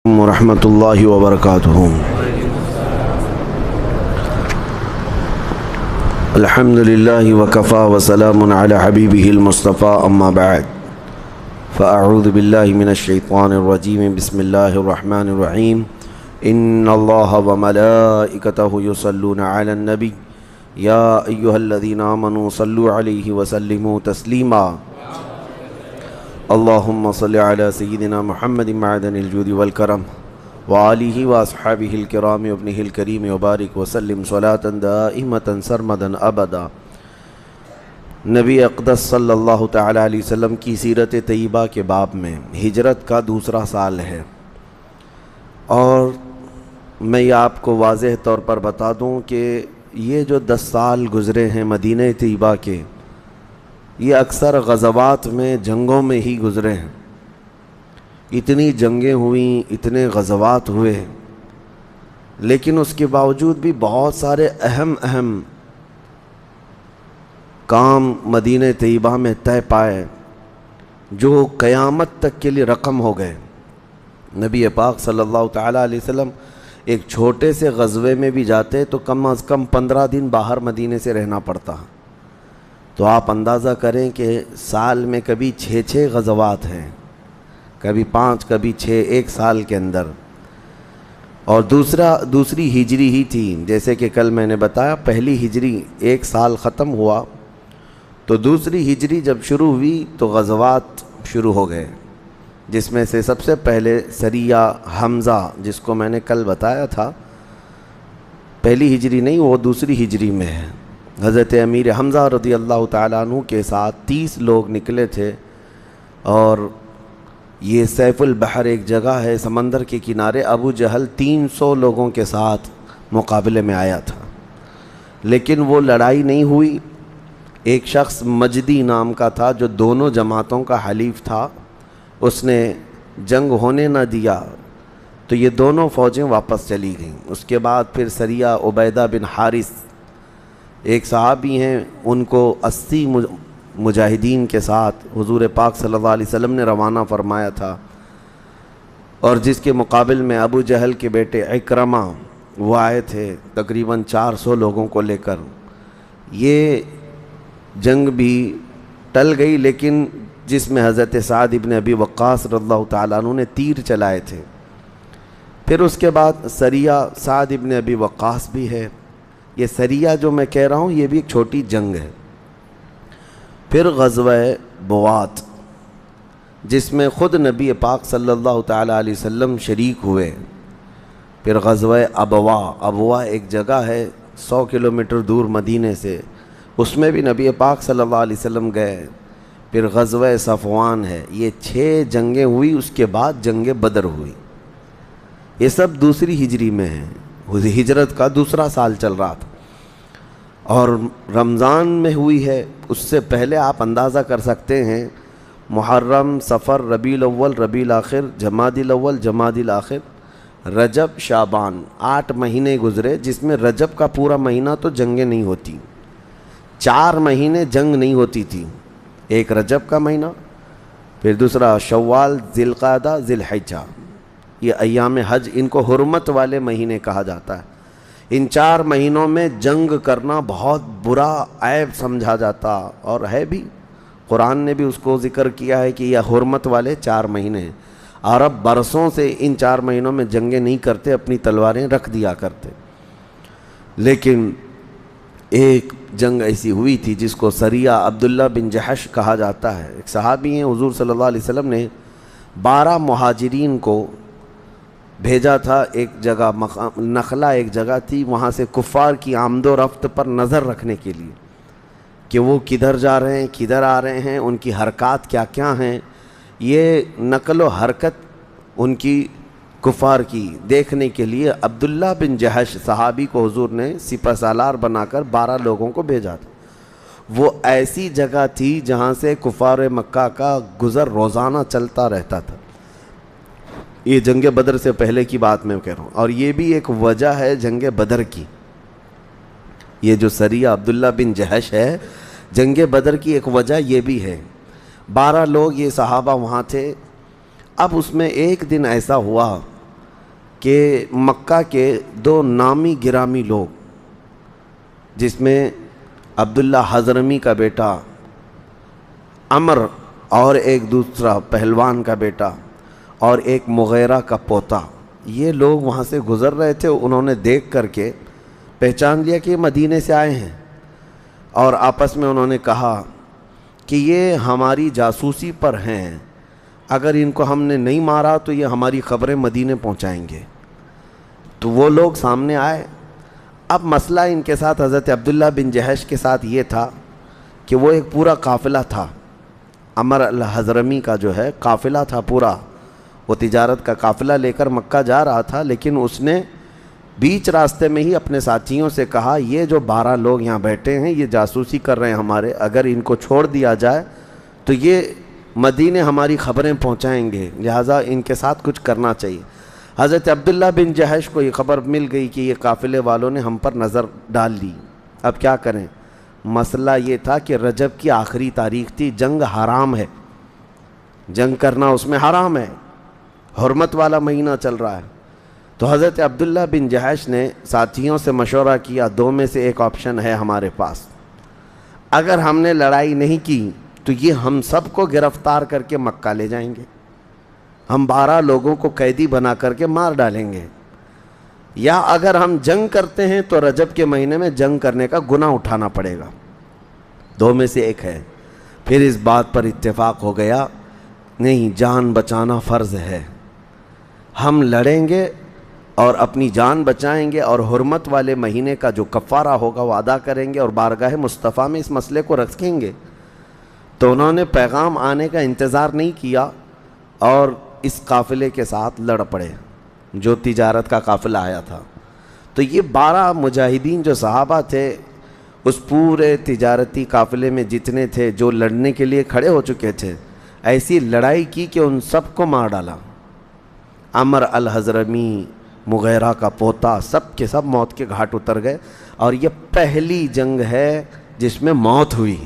ورحمۃ اللہ وبرکاتہ۔ الحمد للہ وکفا وسلام علی حبیبہ المصطفیٰ اما بعد فاعوذ باللہ من الشیطان الرجیم بسم اللہ الرحمن الرحیم ان اللہ وملائکتہ یصلون علی النبی یا ایہا الذین آمنوا صلوا علیہ وسلموا تسلیما اللہم صلی علی سیدنا محمد معدن الجود والکرم وآلہ واصحابہ الکرام وابنہ الکریم وبارک وسلم صلاة دائمة سرمدا ابدا۔ نبی اقدس صلی اللہ تعالی علیہ وسلم کی سیرت طیبہ کے باب میں ہجرت کا دوسرا سال ہے، اور میں یہ آپ کو واضح طور پر بتا دوں کہ یہ جو 10 سال گزرے ہیں مدینہ طیبہ کے، یہ اکثر غزوات میں جنگوں میں ہی گزرے ہیں۔ اتنی جنگیں ہوئیں، اتنے غزوات ہوئے، لیکن اس کے باوجود بھی بہت سارے اہم کام مدینہ طیبہ میں طے پائے جو قیامت تک کے لیے رقم ہو گئے۔ نبی پاک صلی اللہ تعالیٰ علیہ وسلم ایک چھوٹے سے غزوے میں بھی جاتے تو کم از کم 15 دن باہر مدینے سے رہنا پڑتا، تو آپ اندازہ کریں کہ سال میں کبھی 6 غزوات ہیں، کبھی 5، کبھی 6 ایک سال کے اندر۔ اور دوسری ہجری ہی تھی، جیسے کہ کل میں نے بتایا پہلی ہجری ایک سال ختم ہوا تو دوسری ہجری جب شروع ہوئی تو غزوات شروع ہو گئے، جس میں سے سب سے پہلے سریہ حمزہ، جس کو میں نے کل بتایا تھا پہلی ہجری نہیں، وہ دوسری ہجری میں ہے۔ حضرت امیر حمزہ رضی اللہ تعالیٰ عنہ کے ساتھ 30 لوگ نکلے تھے، اور یہ سیف البحر ایک جگہ ہے سمندر کے کنارے، ابو جہل 300 لوگوں کے ساتھ مقابلے میں آیا تھا، لیکن وہ لڑائی نہیں ہوئی۔ ایک شخص مجدی نام کا تھا جو دونوں جماعتوں کا حلیف تھا، اس نے جنگ ہونے نہ دیا تو یہ دونوں فوجیں واپس چلی گئیں۔ اس کے بعد پھر سریہ عبیدہ بن حارث ایک صحابی ہیں، ان کو 80 مجاہدین کے ساتھ حضور پاک صلی اللہ علیہ وسلم نے روانہ فرمایا تھا، اور جس کے مقابل میں ابو جہل کے بیٹے عکرمہ وہ آئے تھے تقریباً 400 لوگوں کو لے کر۔ یہ جنگ بھی ٹل گئی، لیکن جس میں حضرت سعد ابن ابی وقاص رضی اللہ تعالیٰ عنہ نے تیر چلائے تھے۔ پھر اس کے بعد سریہ سعد ابن ابی وقاص بھی ہے۔ یہ سریہ جو میں کہہ رہا ہوں یہ بھی ایک چھوٹی جنگ ہے۔ پھر غزوہ بوات، جس میں خود نبی پاک صلی اللہ تعالیٰ علیہ وسلم شریک ہوئے۔ پھر غزوہ ابوا ایک جگہ ہے 100 کلومیٹر دور مدینے سے، اس میں بھی نبی پاک صلی اللہ علیہ وسلم گئے۔ پھر غزوہ صفوان ہے۔ یہ 6 جنگیں ہوئی، اس کے بعد جنگ بدر ہوئی۔ یہ سب دوسری ہجری میں ہیں، ہجرت کا دوسرا سال چل رہا تھا، اور رمضان میں ہوئی ہے۔ اس سے پہلے آپ اندازہ کر سکتے ہیں محرم، صفر، ربیع الاول، ربیع الاخر، جمادی الاول، جمادی الاخر، رجب، شعبان، 8 مہینے گزرے، جس میں رجب کا پورا مہینہ تو جنگیں نہیں ہوتی، 4 مہینے جنگ نہیں ہوتی تھی۔ ایک رجب کا مہینہ، پھر دوسرا شوال، ذی القعدہ، ذی الحجہ، یہ ایام حج، ان کو حرمت والے مہینے کہا جاتا ہے۔ ان 4 مہینوں میں جنگ کرنا بہت برا عیب سمجھا جاتا، اور ہے بھی، قرآن نے بھی اس کو ذکر کیا ہے کہ یہ حرمت والے 4 مہینے ہیں۔ عرب برسوں سے ان 4 مہینوں میں جنگیں نہیں کرتے، اپنی تلواریں رکھ دیا کرتے۔ لیکن ایک جنگ ایسی ہوئی تھی جس کو سریہ عبداللہ بن جحش کہا جاتا ہے۔ ایک صحابی ہیں، حضور صلی اللہ علیہ وسلم نے 12 مہاجرین کو بھیجا تھا ایک جگہ، نخلہ ایک جگہ تھی، وہاں سے کفار کی آمد و رفت پر نظر رکھنے کے لیے کہ وہ کدھر جا رہے ہیں، کدھر آ رہے ہیں، ان کی حرکات کیا کیا ہیں، یہ نقل و حرکت ان کی کفار کی دیکھنے کے لیے عبداللہ بن جحش صحابی کو حضور نے سپہ سالار بنا کر 12 لوگوں کو بھیجا تھا۔ وہ ایسی جگہ تھی جہاں سے کفار مکہ کا گزر روزانہ چلتا رہتا تھا۔ یہ جنگ بدر سے پہلے کی بات میں کہہ رہا ہوں، اور یہ بھی ایک وجہ ہے جنگ بدر کی۔ یہ جو سریہ عبداللہ بن جحش ہے، جنگ بدر کی ایک وجہ یہ بھی ہے۔ 12 لوگ یہ صحابہ وہاں تھے۔ اب اس میں ایک دن ایسا ہوا کہ مکہ کے دو نامی گرامی لوگ، جس میں عبداللہ حضرمی کا بیٹا عمر اور ایک دوسرا پہلوان کا بیٹا اور ایک مغیرہ کا پوتا، یہ لوگ وہاں سے گزر رہے تھے۔ انہوں نے دیکھ کر کے پہچان لیا کہ یہ مدینے سے آئے ہیں، اور آپس میں انہوں نے کہا کہ یہ ہماری جاسوسی پر ہیں، اگر ان کو ہم نے نہیں مارا تو یہ ہماری خبریں مدینے پہنچائیں گے۔ تو وہ لوگ سامنے آئے۔ اب مسئلہ ان کے ساتھ حضرت عبداللہ بن جہش کے ساتھ یہ تھا کہ وہ ایک پورا قافلہ تھا، عمر الحضرمی کا جو ہے قافلہ تھا پورا، وہ تجارت کا قافلہ لے کر مکہ جا رہا تھا، لیکن اس نے بیچ راستے میں ہی اپنے ساتھیوں سے کہا یہ جو 12 لوگ یہاں بیٹھے ہیں یہ جاسوسی کر رہے ہیں ہمارے، اگر ان کو چھوڑ دیا جائے تو یہ مدینے ہماری خبریں پہنچائیں گے، لہٰذا ان کے ساتھ کچھ کرنا چاہیے۔ حضرت عبداللہ بن جہش کو یہ خبر مل گئی کہ یہ قافلے والوں نے ہم پر نظر ڈال لی، اب کیا کریں؟ مسئلہ یہ تھا کہ رجب کی آخری تاریخ تھی، جنگ حرام ہے، جنگ کرنا اس میں حرام ہے، حرمت والا مہینہ چل رہا ہے۔ تو حضرت عبداللہ بن جہش نے ساتھیوں سے مشورہ کیا، دو میں سے ایک آپشن ہے ہمارے پاس، اگر ہم نے لڑائی نہیں کی تو یہ ہم سب کو گرفتار کر کے مکہ لے جائیں گے، ہم 12 لوگوں کو قیدی بنا کر کے مار ڈالیں گے، یا اگر ہم جنگ کرتے ہیں تو رجب کے مہینے میں جنگ کرنے کا گناہ اٹھانا پڑے گا، دو میں سے ایک ہے۔ پھر اس بات پر اتفاق ہو گیا نہیں، جان بچانا فرض ہے، ہم لڑیں گے اور اپنی جان بچائیں گے اور حرمت والے مہینے کا جو کفارہ ہوگا وہ ادا کریں گے اور بارگاہ مصطفیٰ میں اس مسئلے کو رکھیں گے۔ تو انہوں نے پیغام آنے کا انتظار نہیں کیا اور اس قافلے کے ساتھ لڑ پڑے جو تجارت کا قافلہ آیا تھا۔ تو یہ 12 مجاہدین جو صحابہ تھے اس پورے تجارتی قافلے میں جتنے تھے جو لڑنے کے لیے کھڑے ہو چکے تھے، ایسی لڑائی کی کہ ان سب کو مار ڈالا۔ عمر الحضرمی، مغیرہ کا پوتا، سب کے سب موت کے گھاٹ اتر گئے، اور یہ پہلی جنگ ہے جس میں موت ہوئی،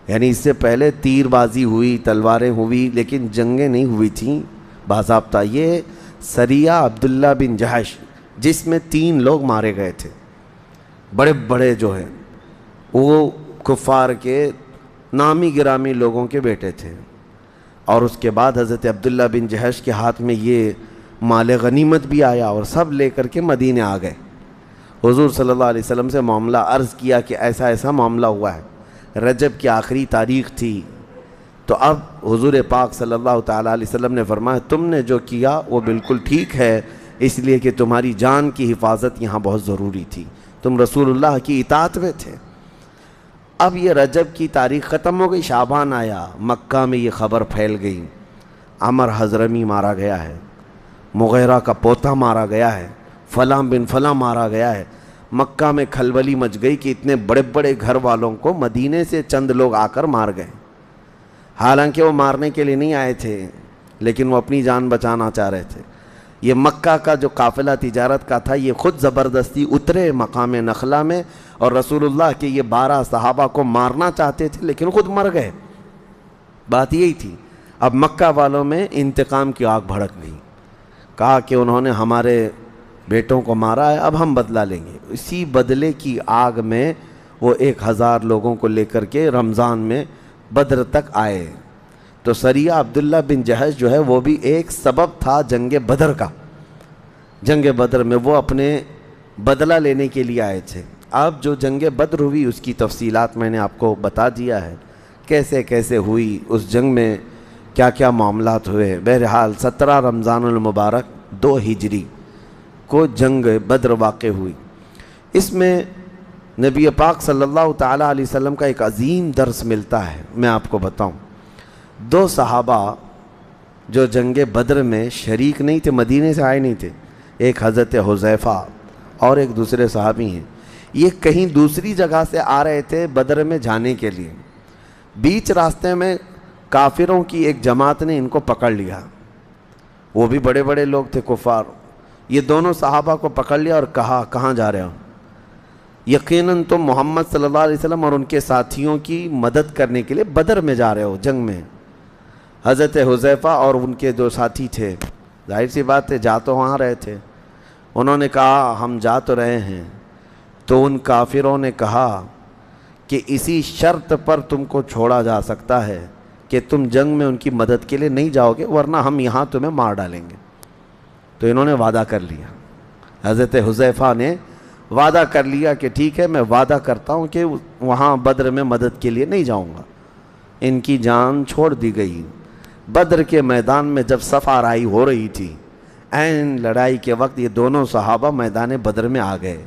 یعنی اس سے پہلے تیر بازی ہوئی، تلواریں ہوئی، لیکن جنگیں نہیں ہوئی تھیں باضابطہ۔ یہ سریہ عبداللہ بن جہش جس میں 3 لوگ مارے گئے تھے، بڑے بڑے جو ہیں وہ کفار کے نامی گرامی لوگوں کے بیٹے تھے، اور اس کے بعد حضرت عبداللہ بن جہش کے ہاتھ میں یہ مال غنیمت بھی آیا اور سب لے کر کے مدینے آ گئے۔ حضور صلی اللہ علیہ وسلم سے معاملہ عرض کیا کہ ایسا ایسا معاملہ ہوا ہے، رجب کی آخری تاریخ تھی۔ تو اب حضور پاک صلی اللہ تعالیٰ علیہ وسلم نے فرمایا تم نے جو کیا وہ بالکل ٹھیک ہے، اس لیے کہ تمہاری جان کی حفاظت یہاں بہت ضروری تھی، تم رسول اللہ کی اطاعت میں تھے۔ اب یہ رجب کی تاریخ ختم ہو گئی، شعبان آیا، مکہ میں یہ خبر پھیل گئی عمر حضرمی مارا گیا ہے، مغیرہ کا پوتا مارا گیا ہے، فلاں بن فلاں مارا گیا ہے۔ مکہ میں کھلبلی مچ گئی کہ اتنے بڑے بڑے گھر والوں کو مدینے سے چند لوگ آ کر مار گئے، حالانکہ وہ مارنے کے لیے نہیں آئے تھے، لیکن وہ اپنی جان بچانا چاہ رہے تھے۔ یہ مکہ کا جو قافلہ تجارت کا تھا یہ خود زبردستی اترے مقام نخلا میں، اور رسول اللہ کے یہ 12 صحابہ کو مارنا چاہتے تھے لیکن خود مر گئے۔ بات یہی تھی۔ اب مکہ والوں میں انتقام کی آگ بھڑک گئی، کہا کہ انہوں نے ہمارے بیٹوں کو مارا ہے، اب ہم بدلہ لیں گے۔ اسی بدلے کی آگ میں وہ 1000 لوگوں کو لے کر کے رمضان میں بدر تک آئے۔ تو سریہ عبداللہ بن جہش جو ہے وہ بھی ایک سبب تھا جنگ بدر کا۔ جنگ بدر میں وہ اپنے بدلہ لینے کے لیے آئے تھے۔ اب جو جنگ بدر ہوئی اس کی تفصیلات میں نے آپ کو بتا دیا ہے، کیسے کیسے ہوئی، اس جنگ میں کیا کیا معاملات ہوئے۔ بہرحال 17 رمضان المبارک 2 ہجری کو جنگ بدر واقع ہوئی۔ اس میں نبی پاک صلی اللہ تعالیٰ علیہ وسلم کا ایک عظیم درس ملتا ہے، میں آپ کو بتاؤں۔ 2 صحابہ جو جنگ بدر میں شریک نہیں تھے، مدینے سے آئے نہیں تھے، ایک حضرت حذیفہ اور ایک دوسرے صحابی ہیں، یہ کہیں دوسری جگہ سے آ رہے تھے بدر میں جانے کے لیے۔ بیچ راستے میں کافروں کی ایک جماعت نے ان کو پکڑ لیا، وہ بھی بڑے بڑے لوگ تھے کفار۔ یہ دونوں صحابہ کو پکڑ لیا اور کہا کہاں جا رہے ہو؟ یقیناً تم محمد صلی اللہ علیہ وسلم اور ان کے ساتھیوں کی مدد کرنے کے لیے بدر میں جا رہے ہو، جنگ میں۔ حضرت حذیفہ اور ان کے 2 ساتھی تھے، ظاہر سی بات ہے جا تو وہاں رہے تھے. انہوں نے کہا ہم جا تو رہے ہیں. تو ان کافروں نے کہا کہ اسی شرط پر تم کو چھوڑا جا سکتا ہے کہ تم جنگ میں ان کی مدد کے لیے نہیں جاؤ گے, ورنہ ہم یہاں تمہیں مار ڈالیں گے. تو انہوں نے وعدہ کر لیا, حضرت حذیفہ نے وعدہ کر لیا کہ ٹھیک ہے میں وعدہ کرتا ہوں کہ وہاں بدر میں مدد کے لیے نہیں جاؤں گا. ان کی جان چھوڑ دی گئی. بدر کے میدان میں جب صف آرائی ہو رہی تھی, عین لڑائی کے وقت یہ دونوں صحابہ میدان بدر میں آ گئے.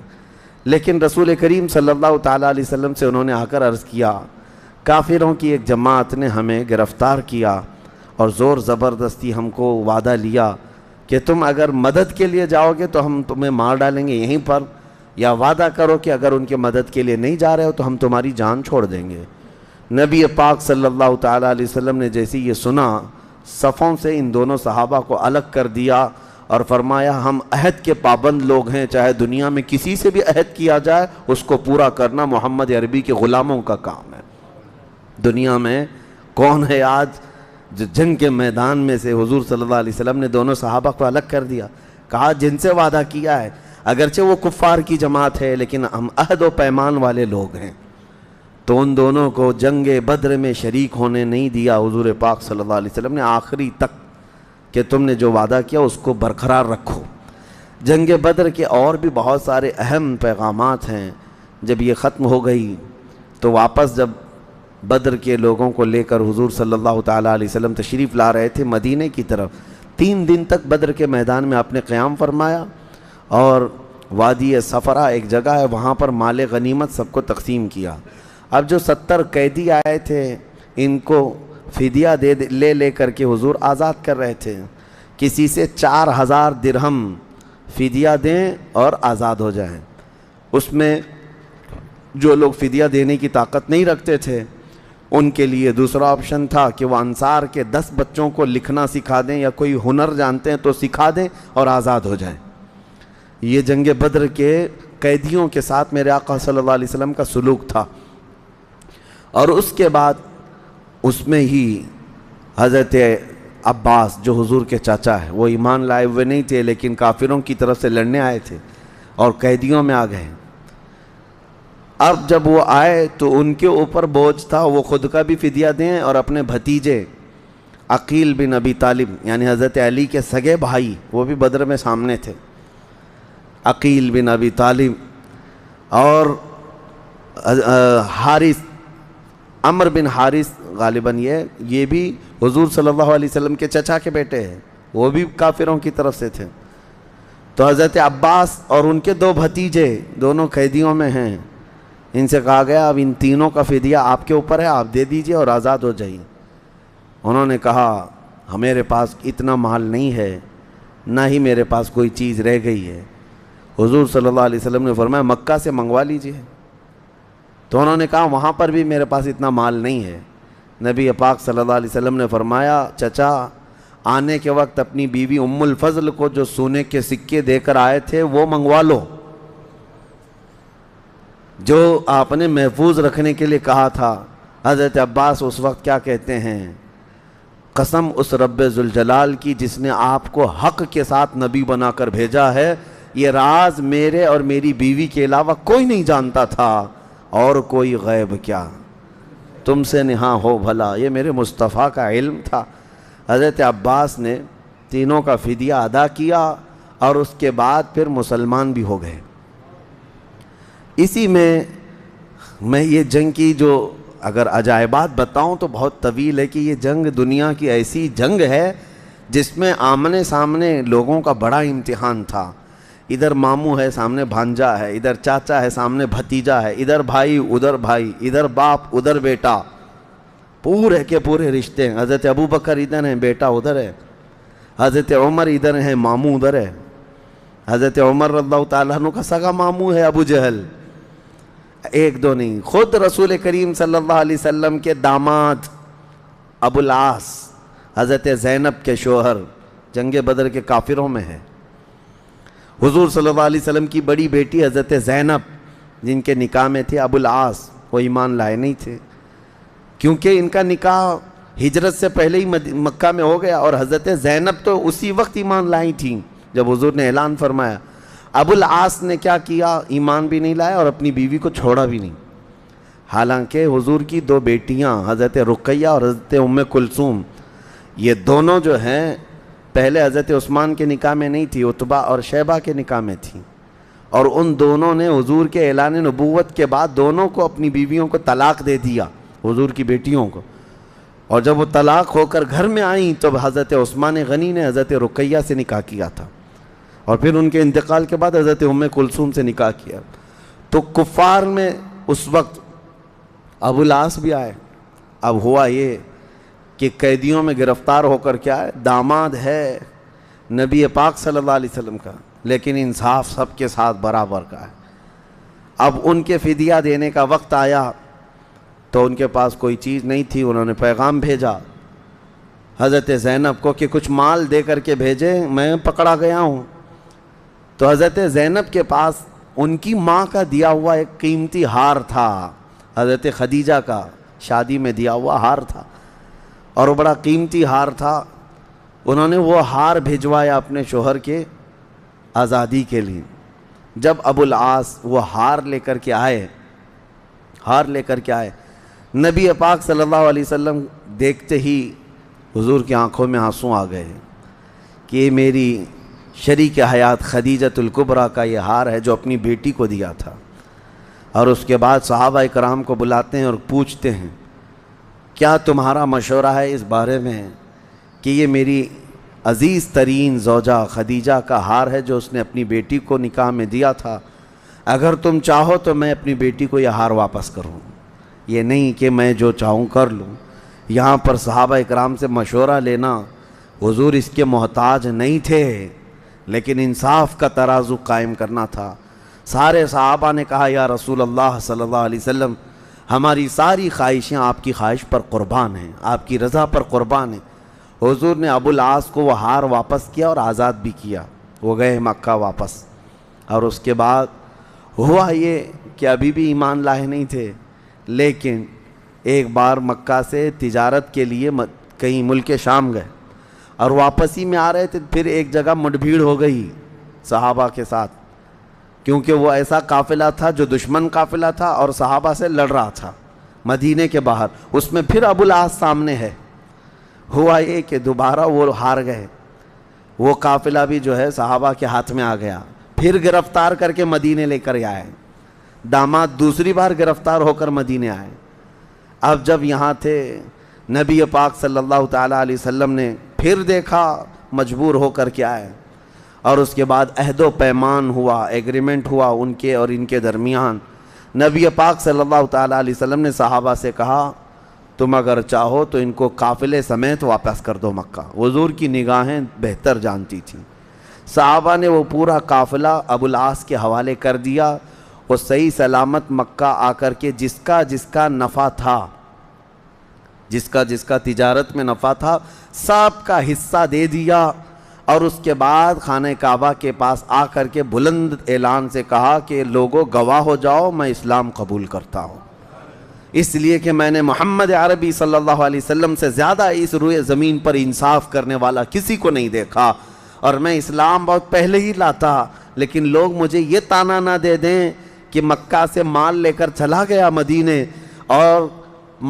لیکن رسول کریم صلی اللہ تعالیٰ علیہ وسلم سے انہوں نے آ کر عرض کیا کافروں کی ایک جماعت نے ہمیں گرفتار کیا اور زور زبردستی ہم کو وعدہ لیا کہ تم اگر مدد کے لیے جاؤ گے تو ہم تمہیں مار ڈالیں گے یہیں پر, یا وعدہ کرو کہ اگر ان کے مدد کے لیے نہیں جا رہے ہو تو ہم تمہاری جان چھوڑ دیں گے. نبی پاک صلی اللہ تعالیٰ علیہ وسلم نے جیسی یہ سنا, صفوں سے ان دونوں صحابہ کو الگ کر دیا اور فرمایا ہم عہد کے پابند لوگ ہیں, چاہے دنیا میں کسی سے بھی عہد کیا جائے اس کو پورا کرنا محمد عربی کے غلاموں کا کام ہے. دنیا میں کون ہے آج جو جنگ کے میدان میں سے حضور صلی اللہ علیہ وسلم نے دونوں صحابہ کو الگ کر دیا, کہا جن سے وعدہ کیا ہے اگرچہ وہ کفار کی جماعت ہے لیکن ہم عہد و پیمان والے لوگ ہیں. تو ان دونوں کو جنگ بدر میں شریک ہونے نہیں دیا حضور پاک صلی اللہ علیہ وسلم نے آخری تک کہ تم نے جو وعدہ کیا اس کو برقرار رکھو. جنگ بدر کے اور بھی بہت سارے اہم پیغامات ہیں. جب یہ ختم ہو گئی تو واپس جب بدر کے لوگوں کو لے کر حضور صلی اللہ تعالیٰ علیہ وسلم تشریف لا رہے تھے مدینے کی طرف, 3 دن تک بدر کے میدان میں آپ نے قیام فرمایا اور وادی صفرا ایک جگہ ہے وہاں پر مال غنیمت سب کو تقسیم کیا. اب جو 70 قیدی آئے تھے ان کو فدیہ لے کر کے حضور آزاد کر رہے تھے. کسی سے 4000 درہم فدیہ دیں اور آزاد ہو جائیں. اس میں جو لوگ فدیہ دینے کی طاقت نہیں رکھتے تھے ان کے لیے دوسرا آپشن تھا کہ وہ انصار کے 10 بچوں کو لکھنا سکھا دیں یا کوئی ہنر جانتے ہیں تو سکھا دیں اور آزاد ہو جائیں. یہ جنگ بدر کے قیدیوں کے ساتھ میرے آقا صلی اللہ علیہ وسلم کا سلوک تھا. اور اس کے بعد اس میں ہی حضرت عباس جو حضور کے چاچا ہے, وہ ایمان لائے ہوئے نہیں تھے لیکن کافروں کی طرف سے لڑنے آئے تھے اور قیدیوں میں آ گئے. اب جب وہ آئے تو ان کے اوپر بوجھ تھا وہ خود کا بھی فدیہ دیں اور اپنے بھتیجے عقیل بن ابی طالب یعنی حضرت علی کے سگے بھائی, وہ بھی بدر میں سامنے تھے, عقیل بن ابی طالب اور حارث عمر بن حارث غالباً یہ بھی حضور صلی اللہ علیہ وسلم کے چچا کے بیٹے ہیں, وہ بھی کافروں کی طرف سے تھے. تو حضرت عباس اور ان کے 2 بھتیجے دونوں قیدیوں میں ہیں. ان سے کہا گیا اب ان تینوں کا فدیہ آپ کے اوپر ہے, آپ دے دیجئے اور آزاد ہو جائیے. انہوں نے کہا میرے پاس اتنا مال نہیں ہے, نہ ہی میرے پاس کوئی چیز رہ گئی ہے. حضور صلی اللہ علیہ وسلم نے فرمایا مکہ سے منگوا لیجئے. تو انہوں نے کہا وہاں پر بھی میرے پاس اتنا مال نہیں ہے. نبی پاک صلی اللہ علیہ وسلم نے فرمایا چچا آنے کے وقت اپنی بیوی ام الفضل کو جو سونے کے سکے دے کر آئے تھے وہ منگوا لو, جو آپ نے محفوظ رکھنے کے لیے کہا تھا. حضرت عباس اس وقت کیا کہتے ہیں, قسم اس رب ذوالجلال کی جس نے آپ کو حق کے ساتھ نبی بنا کر بھیجا ہے, یہ راز میرے اور میری بیوی کے علاوہ کوئی نہیں جانتا تھا, اور کوئی غیب کیا تم سے نہاں ہو بھلا, یہ میرے مصطفیٰ کا علم تھا. حضرت عباس نے تینوں کا فدیہ ادا کیا اور اس کے بعد پھر مسلمان بھی ہو گئے. اسی میں یہ جنگ کی جو اگر عجائبات بتاؤں تو بہت طویل ہے کہ یہ جنگ دنیا کی ایسی جنگ ہے جس میں آمنے سامنے لوگوں کا بڑا امتحان تھا. ادھر ماموں ہے سامنے بھانجا ہے, ادھر چاچا ہے سامنے بھتیجا ہے, ادھر بھائی ادھر بھائی, ادھر باپ ادھر بیٹا, پورے کے پورے رشتے ہیں. حضرت ابوبکر ادھر ہیں بیٹا ادھر ہے, حضرت عمر ادھر ہیں ماموں ادھر ہے. حضرت عمر رضی اللہ تعالیٰ عنہ کا سگا ماموں ہے ابو جہل, 1-2 نہیں, خود رسول کریم صلی اللہ علیہ وسلم کے داماد ابو العاص حضرت زینب کے شوہر جنگ بدر کے کافروں میں ہے. حضور صلی اللہ علیہ وسلم کی بڑی بیٹی حضرت زینب جن کے نکاح میں تھے ابو العاص, وہ ایمان لائے نہیں تھے کیونکہ ان کا نکاح ہجرت سے پہلے ہی مکہ میں ہو گیا، اور حضرت زینب تو اسی وقت ایمان لائی تھیں جب حضور نے اعلان فرمایا۔ ابو العاص نے کیا کیا؟ ایمان بھی نہیں لایا اور اپنی بیوی کو چھوڑا بھی نہیں، حالانکہ حضور کی 2 بیٹیاں حضرت رقیہ اور حضرت ام کلثوم، یہ دونوں جو ہیں پہلے حضرت عثمان کے نکاح میں نہیں تھی، عتبہ اور شیبہ کے نکاح میں تھیں، اور ان دونوں نے حضور کے اعلان نبوت کے بعد دونوں کو اپنی بیویوں کو طلاق دے دیا، حضور کی بیٹیوں کو، اور جب وہ طلاق ہو کر گھر میں آئیں تو حضرت عثمان غنی نے حضرت رقیہ سے نکاح کیا تھا، اور پھر ان کے انتقال کے بعد حضرت ام کلثوم سے نکاح کیا۔ تو کفار میں اس وقت ابو العاص بھی آئے۔ اب ہوا یہ کہ قیدیوں میں گرفتار ہو کر کیا ہے، داماد ہے نبی پاک صلی اللہ علیہ وسلم کا، لیکن انصاف سب کے ساتھ برابر کا ہے۔ اب ان کے فدیہ دینے کا وقت آیا تو ان کے پاس کوئی چیز نہیں تھی، انہوں نے پیغام بھیجا حضرت زینب کو کہ کچھ مال دے کر کے بھیجے، میں پکڑا گیا ہوں۔ تو حضرت زینب کے پاس ان کی ماں کا دیا ہوا ایک قیمتی ہار تھا، حضرت خدیجہ کا شادی میں دیا ہوا ہار تھا، اور وہ بڑا قیمتی ہار تھا۔ انہوں نے وہ ہار بھیجوایا اپنے شوہر کے آزادی کے لیے۔ جب ابو العاص وہ ہار لے کر کے آئے، نبی پاک صلی اللہ علیہ وسلم دیکھتے ہی حضور کی آنکھوں میں آنسو آ گئے کہ یہ میری شریک حیات خدیجۃ الکبریٰ کا یہ ہار ہے جو اپنی بیٹی کو دیا تھا۔ اور اس کے بعد صحابہ کرام کو بلاتے ہیں اور پوچھتے ہیں کیا تمہارا مشورہ ہے اس بارے میں کہ یہ میری عزیز ترین زوجہ خدیجہ کا ہار ہے جو اس نے اپنی بیٹی کو نکاح میں دیا تھا، اگر تم چاہو تو میں اپنی بیٹی کو یہ ہار واپس کروں، یہ نہیں کہ میں جو چاہوں کر لوں۔ یہاں پر صحابہ کرام سے مشورہ لینا، حضور اس کے محتاج نہیں تھے، لیکن انصاف کا ترازو قائم کرنا تھا۔ سارے صحابہ نے کہا یا رسول اللہ صلی اللہ علیہ وسلم، ہماری ساری خواہشیں آپ کی خواہش پر قربان ہیں، آپ کی رضا پر قربان ہیں۔ حضور نے ابو العاص کو وہ ہار واپس کیا اور آزاد بھی کیا، وہ گئے مکہ واپس۔ اور اس کے بعد ہوا یہ کہ ابھی بھی ایمان لائے نہیں تھے، لیکن ایک بار مکہ سے تجارت کے لیے کہیں ملک شام گئے اور واپسی میں آ رہے تھے، پھر ایک جگہ مٹ بھیڑ ہو گئی صحابہ کے ساتھ، کیونکہ وہ ایسا قافلہ تھا جو دشمن قافلہ تھا اور صحابہ سے لڑ رہا تھا مدینے کے باہر، اس میں پھر ابو العاص سامنے ہے۔ ہوا یہ کہ دوبارہ وہ ہار گئے، وہ قافلہ بھی جو ہے صحابہ کے ہاتھ میں آ گیا، پھر گرفتار کر کے مدینے لے کر آئے، داماد دوسری بار گرفتار ہو کر مدینے آئے۔ اب جب یہاں تھے نبی پاک صلی اللہ تعالیٰ علیہ وسلم نے پھر دیکھا، مجبور ہو کر کے آئے، اور اس کے بعد عہد و پیمان ہوا، ایگریمنٹ ہوا ان کے اور ان کے درمیان۔ نبی پاک صلی اللہ تعالیٰ علیہ وسلم نے صحابہ سے کہا تم اگر چاہو تو ان کو قافلے سمیت واپس کر دو مکہ۔ حضور کی نگاہیں بہتر جانتی تھیں، صحابہ نے وہ پورا قافلہ ابو العاص کے حوالے کر دیا، وہ صحیح سلامت مکہ آ کر کے جس کا نفع تھا، جس کا تجارت میں نفع تھا، سب کا حصہ دے دیا، اور اس کے بعد خانہ کعبہ کے پاس آ کر کے بلند اعلان سے کہا کہ لوگوں گواہ ہو جاؤ میں اسلام قبول کرتا ہوں، اس لیے کہ میں نے محمد عربی صلی اللہ علیہ وسلم سے زیادہ اس روئے زمین پر انصاف کرنے والا کسی کو نہیں دیکھا، اور میں اسلام بہت پہلے ہی لاتا، لیکن لوگ مجھے یہ طعنہ نہ دے دیں کہ مکہ سے مال لے کر چلا گیا مدینے اور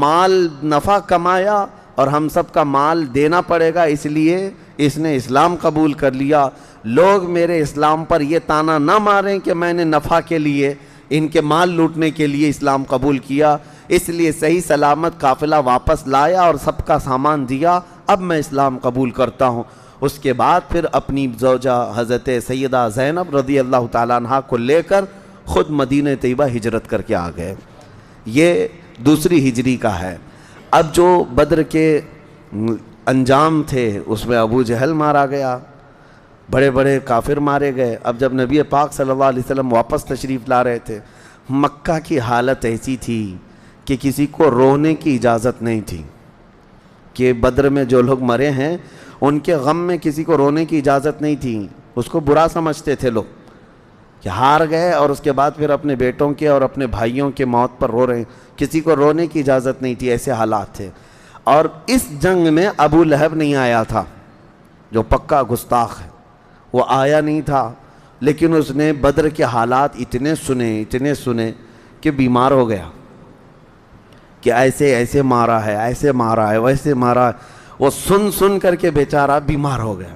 مال نفع کمایا اور ہم سب کا مال دینا پڑے گا، اس لیے اس نے اسلام قبول کر لیا۔ لوگ میرے اسلام پر یہ طعنہ نہ ماریں کہ میں نے نفع کے لیے ان کے مال لوٹنے کے لیے اسلام قبول کیا، اس لیے صحیح سلامت قافلہ واپس لایا اور سب کا سامان دیا، اب میں اسلام قبول کرتا ہوں۔ اس کے بعد پھر اپنی زوجہ حضرت سیدہ زینب رضی اللہ تعالیٰ عنہ کو لے کر خود مدینہ طیبہ ہجرت کر کے آ گئے۔ یہ دوسری ہجری کا ہے۔ اب جو بدر کے انجام تھے اس میں ابو جہل مارا گیا، بڑے بڑے کافر مارے گئے۔ اب جب نبی پاک صلی اللہ علیہ وسلم واپس تشریف لا رہے تھے، مکہ کی حالت ایسی تھی کہ کسی کو رونے کی اجازت نہیں تھی، کہ بدر میں جو لوگ مرے ہیں ان کے غم میں کسی کو رونے کی اجازت نہیں تھی، اس کو برا سمجھتے تھے لوگ کہ ہار گئے اور اس کے بعد پھر اپنے بیٹوں کے اور اپنے بھائیوں کے موت پر رو رہے ہیں، کسی کو رونے کی اجازت نہیں تھی، ایسے حالات تھے۔ اور اس جنگ میں ابو لہب نہیں آیا تھا جو پکا گستاخ ہے، وہ آیا نہیں تھا، لیکن اس نے بدر کے حالات اتنے سنے کہ بیمار ہو گیا کہ ایسے ایسے مارا ہے، ایسے مارا ہے، ویسے مارا ہے۔ وہ سن کر کے بیچارہ بیمار ہو گیا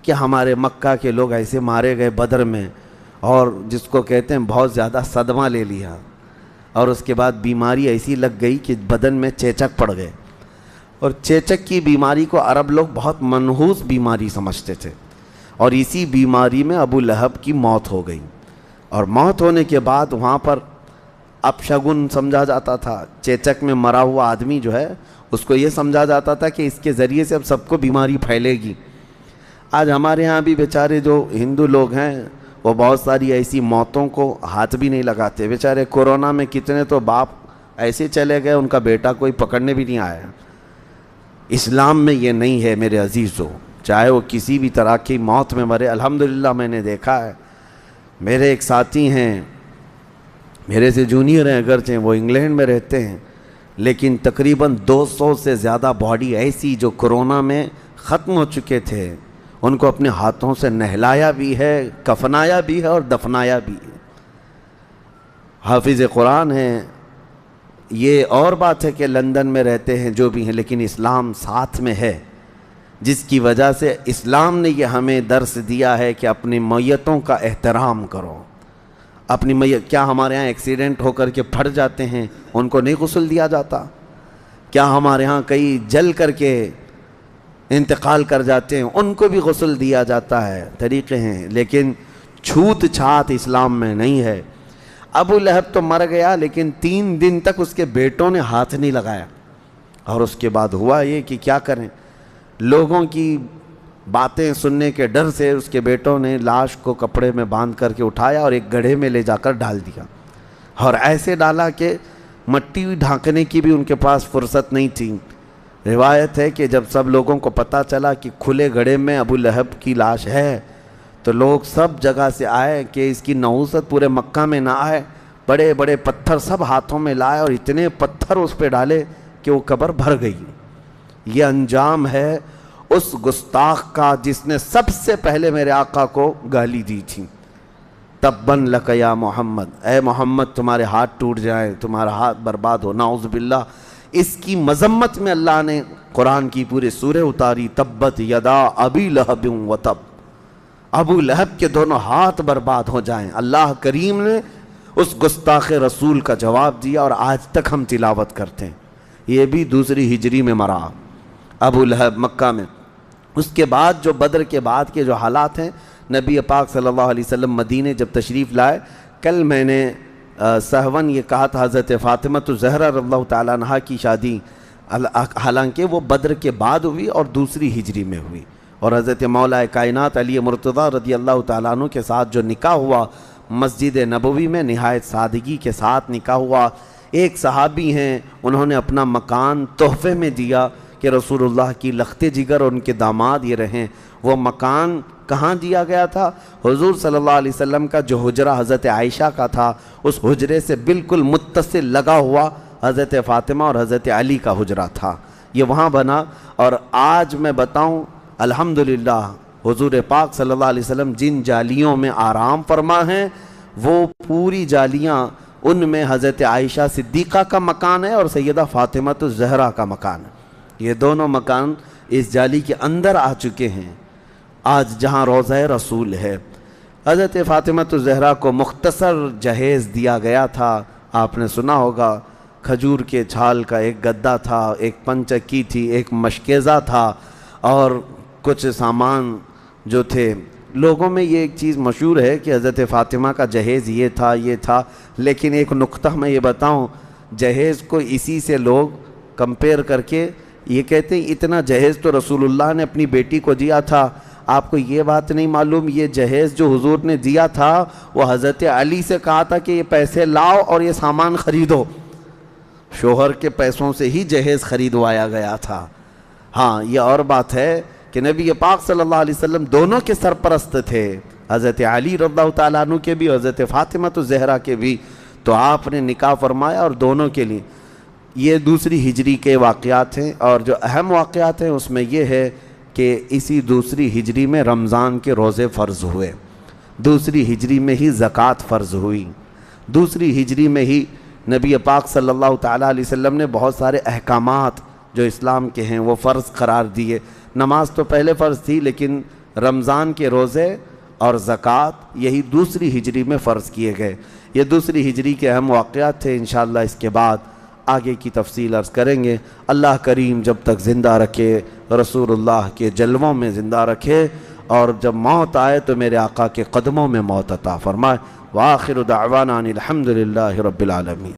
کہ ہمارے مکہ کے لوگ ایسے مارے گئے بدر میں، اور جس کو کہتے ہیں بہت زیادہ صدمہ لے لیا، اور اس کے بعد بیماری ایسی لگ گئی کہ بدن میں چیچک پڑ گئے، اور چیچک کی بیماری کو عرب لوگ بہت منحوس بیماری سمجھتے تھے، اور اسی بیماری میں ابو لہب کی موت ہو گئی۔ اور موت ہونے کے بعد وہاں پر اپشگن سمجھا جاتا تھا، چیچک میں مرا ہوا آدمی جو ہے اس کو یہ سمجھا جاتا تھا کہ اس کے ذریعے سے اب سب کو بیماری پھیلے گی۔ آج ہمارے ہاں بھی بیچارے جو ہندو لوگ ہیں وہ بہت ساری ایسی موتوں کو ہاتھ بھی نہیں لگاتے، بیچارے کورونا میں کتنے تو باپ ایسے چلے گئے، ان کا بیٹا کوئی پکڑنے بھی نہیں آیا۔ اسلام میں یہ نہیں ہے میرے عزیزو، چاہے وہ کسی بھی طرح کی موت میں مرے۔ الحمدللہ میں نے دیکھا ہے، میرے ایک ساتھی ہیں، میرے سے جونیئر ہیں اگرچہ، وہ انگلینڈ میں رہتے ہیں، لیکن تقریباً 200 سے زیادہ باڈی ایسی جو کرونا میں ختم ہو چکے تھے، ان کو اپنے ہاتھوں سے نہلایا بھی ہے، کفنایا بھی ہے اور دفنایا بھی ہے۔ حافظ قرآن ہیں، یہ اور بات ہے کہ لندن میں رہتے ہیں جو بھی ہیں، لیکن اسلام ساتھ میں ہے، جس کی وجہ سے اسلام نے یہ ہمیں درس دیا ہے کہ اپنی میتوں کا احترام کرو۔ اپنی میت، کیا ہمارے ہاں ایکسیڈنٹ ہو کر کے پھٹ جاتے ہیں ان کو نہیں غسل دیا جاتا؟ کیا ہمارے ہاں کئی جل کر کے انتقال کر جاتے ہیں ان کو بھی غسل دیا جاتا ہے؟ طریقے ہیں، لیکن چھوت چھات اسلام میں نہیں ہے۔ ابو لہب تو مر گیا، لیکن 3 دن تک اس کے بیٹوں نے ہاتھ نہیں لگایا، اور اس کے بعد ہوا یہ کہ کیا کریں، لوگوں کی باتیں سننے کے ڈر سے اس کے بیٹوں نے لاش کو کپڑے میں باندھ کر کے اٹھایا اور ایک گڑھے میں لے جا کر ڈال دیا، اور ایسے ڈالا کہ مٹی ڈھانکنے کی بھی ان کے پاس فرصت نہیں تھی۔ روایت ہے کہ جب سب لوگوں کو پتہ چلا کہ کھلے گڑھے میں ابو لہب کی لاش ہے، تو لوگ سب جگہ سے آئے کہ اس کی نحوست پورے مکہ میں نہ آئے، بڑے بڑے پتھر سب ہاتھوں میں لائے اور اتنے پتھر اس پہ ڈالے کہ وہ قبر بھر گئی۔ یہ انجام ہے اس گستاخ کا جس نے سب سے پہلے میرے آقا کو گالی دی تھی، تباً لک یا محمد، اے محمد تمہارے ہاتھ ٹوٹ جائیں، تمہارا ہاتھ برباد ہو، نعوذ باللہ۔ اس کی مذمت میں اللہ نے قرآن کی پورے سورہ اتاری، تبت یدا ابی لہب و تب، ابو لہب کے دونوں ہاتھ برباد ہو جائیں۔ اللہ کریم نے اس گستاخ رسول کا جواب دیا، اور آج تک ہم تلاوت کرتے ہیں۔ یہ بھی 2 ہجری میں مرا ابو لہب مکہ میں۔ اس کے بعد جو بدر کے بعد کے جو حالات ہیں، نبی پاک صلی اللہ علیہ وسلم مدینے جب تشریف لائے، کل میں نے سہون یہ کہا تھا حضرت فاطمہ الزہرا رضی اللہ تعالیٰ عنہا کی شادی حالانکہ وہ بدر کے بعد ہوئی اور 2 ہجری میں ہوئی، اور حضرت مولا کائنات علی مرتضیٰ رضی اللہ تعالیٰ عنہ کے ساتھ جو نکاح ہوا مسجد نبوی میں، نہایت سادگی کے ساتھ نکاح ہوا۔ ایک صحابی ہیں، انہوں نے اپنا مکان تحفے میں دیا کہ رسول اللہ کی لخت جگر اور ان کے داماد یہ رہیں۔ وہ مکان کہاں دیا گیا تھا؟ حضور صلی اللہ علیہ وسلم کا جو حجرہ حضرت عائشہ کا تھا، اس حجرے سے بالکل متصل لگا ہوا حضرت فاطمہ اور حضرت علی کا حجرہ تھا، یہ وہاں بنا۔ اور آج میں بتاؤں الحمدللہ حضور پاک صلی اللہ علیہ وسلم جن جالیوں میں آرام فرما ہیں، وہ پوری جالیاں ان میں حضرت عائشہ صدیقہ کا مکان ہے اور سیدہ فاطمہ الزہرا کا مکان ہے۔ یہ دونوں مکان اس جالی کے اندر آ چکے ہیں آج جہاں روضہ رسول ہے۔ حضرت فاطمہ الزہرا کو مختصر جہیز دیا گیا تھا، آپ نے سنا ہوگا، کھجور کے چھال کا ایک گدا تھا، ایک پنچکی تھی، ایک مشکیزہ تھا، اور کچھ سامان جو تھے۔ لوگوں میں یہ ایک چیز مشہور ہے کہ حضرت فاطمہ کا جہیز یہ تھا، لیکن ایک نقطہ میں یہ بتاؤں، جہیز کو اسی سے لوگ کمپیئر کر کے یہ کہتے ہیں اتنا جہیز تو رسول اللہ نے اپنی بیٹی کو دیا تھا۔ آپ کو یہ بات نہیں معلوم، یہ جہیز جو حضور نے دیا تھا وہ حضرت علی سے کہا تھا کہ یہ پیسے لاؤ اور یہ سامان خریدو، شوہر کے پیسوں سے ہی جہیز خریدوایا گیا تھا۔ ہاں یہ اور بات ہے کہ نبی پاک صلی اللہ علیہ وسلم دونوں کے سرپرست تھے، حضرت علی رضی اللہ تعالیٰ عنہ کے بھی، حضرت فاطمہ الزہرا کے بھی، تو آپ نے نکاح فرمایا اور دونوں کے لیے یہ دوسری ہجری کے واقعات ہیں، اور جو اہم واقعات ہیں اس میں یہ ہے کہ اسی دوسری ہجری میں رمضان کے روزے فرض ہوئے، دوسری ہجری میں ہی زکوٰۃ فرض ہوئی، دوسری ہجری میں ہی نبی پاک صلی اللہ تعالیٰ علیہ وسلم نے بہت سارے احکامات جو اسلام کے ہیں وہ فرض قرار دیے۔ نماز تو پہلے فرض تھی، لیکن رمضان کے روزے اور زکوٰۃ یہی دوسری ہجری میں فرض کیے گئے۔ یہ دوسری ہجری کے اہم واقعات تھے۔ انشاءاللہ اس کے بعد آگے کی تفصیل عرض کریں گے۔ اللہ کریم جب تک زندہ رکھے، رسول اللہ کے جلووں میں زندہ رکھے، اور جب موت آئے تو میرے آقا کے قدموں میں موت عطا فرمائے۔ وآخر دعوانا ان الحمد للہ رب العالمین۔